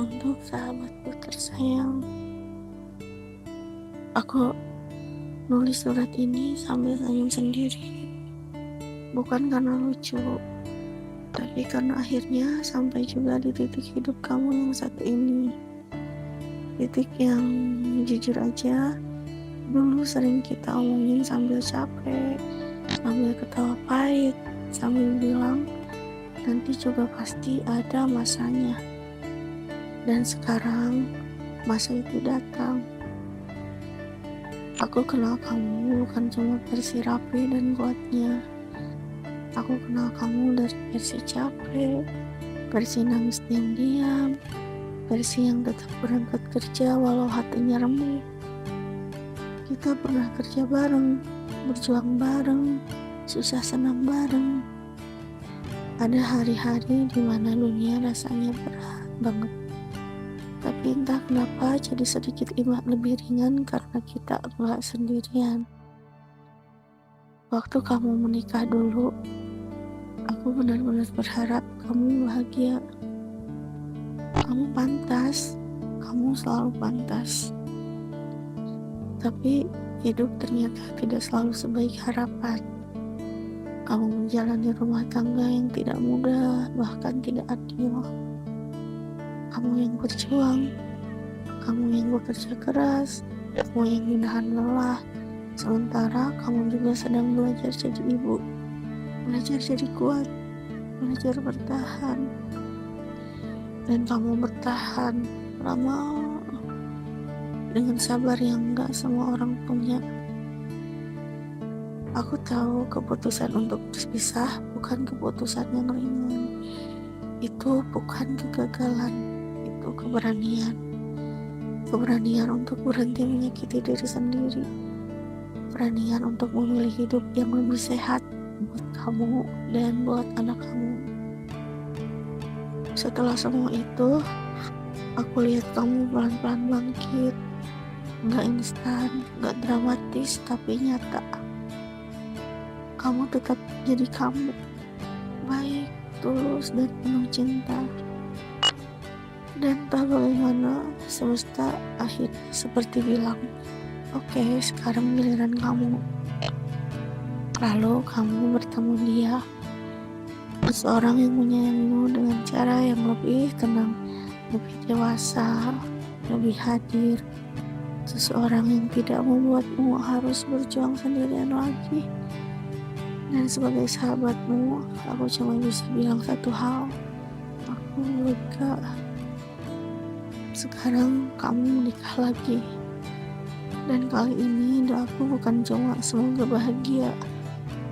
Untuk sahabatku tersayang, aku nulis surat ini sambil senyum sendiri. Bukan karena lucu, tapi karena akhirnya sampai juga di titik hidup kamu yang satu ini. Titik yang jujur aja, dulu sering kita omongin sambil capek, sambil ketawa pahit, sambil bilang, nanti juga pasti ada masanya. Dan sekarang, masa itu datang. Aku kenal kamu bukan cuma versi rapi dan kuatnya. Aku kenal kamu dari versi capek, versi nangis diam-diam, versi yang tetap berangkat kerja walau hatinya remuk. Kita pernah kerja bareng, berjuang bareng, susah senang bareng. Ada hari-hari di mana dunia rasanya berat banget. Tapi entah kenapa jadi sedikit lebih ringan karena kita nggak sendirian. Waktu kamu menikah dulu, aku benar-benar berharap kamu bahagia. Kamu pantas, kamu selalu pantas. Tapi hidup ternyata tidak selalu sebaik harapan. Kamu menjalani rumah tangga yang tidak mudah, bahkan tidak adil. Kamu yang berjuang, kamu yang bekerja keras, kamu yang menahan lelah, sementara kamu juga sedang belajar jadi ibu, belajar jadi kuat, belajar bertahan. Dan kamu bertahan lama dengan sabar yang gak semua orang punya. Aku tahu keputusan untuk berpisah bukan keputusan yang ringan. Itu bukan kegagalan, itu keberanian. Keberanian untuk berhenti menyakiti diri sendiri. Keberanian untuk memilih hidup yang lebih sehat buat kamu dan buat anak kamu. Setelah semua itu, aku lihat kamu pelan-pelan bangkit. Gak instan, gak dramatis, tapi nyata. Kamu tetap jadi kamu. Baik, tulus, dan penuh cinta. Dan entah bagaimana, semesta akhirnya seperti bilang, oke, sekarang giliran kamu. Lalu kamu bertemu dia, seseorang yang menyayangimu dengan cara yang lebih tenang, lebih dewasa, lebih hadir. Seseorang yang tidak membuatmu harus berjuang sendirian lagi. Dan sebagai sahabatmu, aku cuma bisa bilang satu hal, aku lega. Sekarang kamu menikah lagi. Dan kali ini doaku bukan cuma semoga bahagia,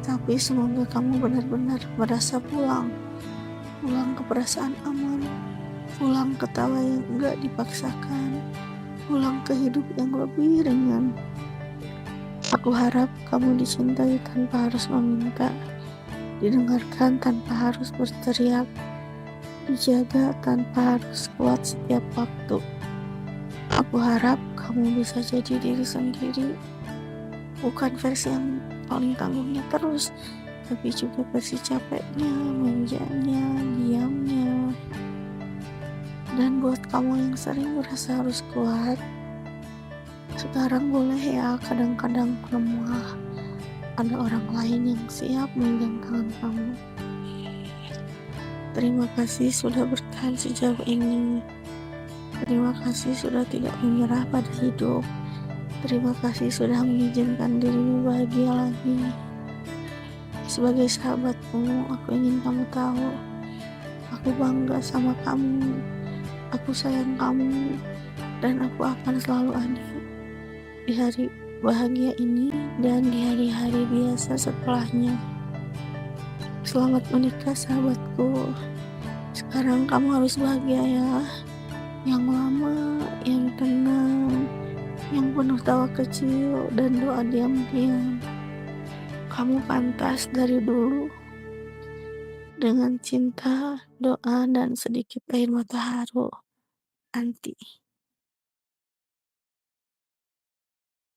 tapi semoga kamu benar-benar merasa pulang. Pulang ke perasaan aman, pulang ke tawa yang enggak dipaksakan, pulang ke hidup yang lebih ringan. Aku harap kamu dicintai tanpa harus meminta, didengarkan tanpa harus berteriak, dijaga tanpa harus kuat setiap waktu. Aku harap kamu bisa jadi diri sendiri, bukan versi yang paling tangguhnya terus, tapi juga versi capeknya, manjanya, diamnya. Dan buat kamu yang sering merasa harus kuat, sekarang boleh ya kadang-kadang lemah. Ada orang lain yang siap memegang tangan kamu. Terima kasih sudah bertahan sejauh ini. Terima kasih sudah tidak menyerah pada hidup. Terima kasih sudah mengizinkan dirimu bahagia lagi. Sebagai sahabatmu, aku ingin kamu tahu, aku bangga sama kamu. Aku sayang kamu, dan aku akan selalu ada di hari bahagia ini dan di hari-hari biasa setelahnya. Selamat menikah sahabatku. Sekarang kamu harus bahagia ya. Yang lama, yang tenang, yang penuh tawa kecil dan doa diam-diam. Kamu pantas dari dulu. Dengan cinta, doa, dan sedikit air mata haru. Anti.